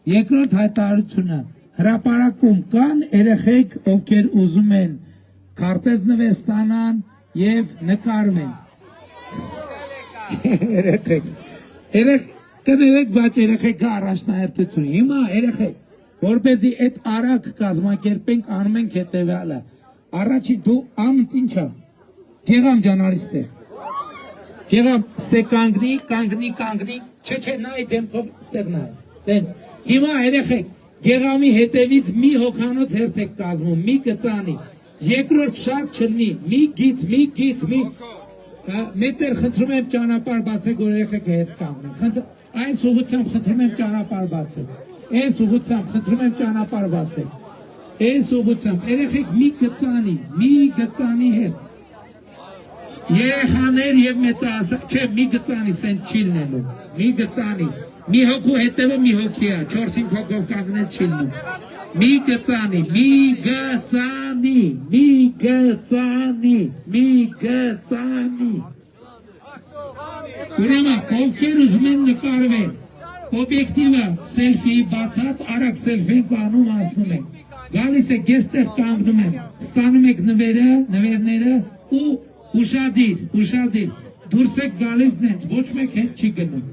Երկրորդ հայտարարությունը հրապարակում կան երեխեք, ովքեր ուզում են քարտեզ նվեր ստանան եւ նկարվեն։ Երեխեք կներեք, բայց երեխեքը առաջնահերթություն։ Հիմա երեխեք, որպեսզի այդ արագ կազմակերպենք, անում ենք հետեւյալը։ Առաջի դու ամտ ինչա։ Գեղամ ջանարիստե։ Գեղամ ստե կանգնի, չէ, նայ դեմքով ստեղ նայ։ Տենց։ Հիմա երեխեք, Գեղամի հետևից մի հոգանոց հերթ եք կազմում, մի գծանի, երկրորդ շարք չլինի, մի գիծ, մեծեր խնդրում եմ ճանապարհ բացեք, որ երեխեքը հետ կանգնեն, այս ուղղությամբ խնդրում եմ ճանապարհ բացեք, այս ուղղությամբ խնդրում եմ ճանապարհ բացեք, այս ուղղությամբ, երեխեք մի գծանի հետ, երեխաներ և մեծահասակ, չէ, մի գծանի, սենց չի լինելու, մի գծանի, մի հոգու հետևը մի հոգի է, 4-5 հոգով կանգնել չի լինում, մի գծանի, ուրեմն, ովքեր ուզում են նկարվել, օբյեկտիվը սելֆի բացած, արագ սելֆի բանում ասնում ենք, գալիս եք եստեղ կանգնում եմ, ստանում եք նվերները ու ուշադիր, դուրս եք գալիս նենց, ոչ մեկ հետ չի գնում։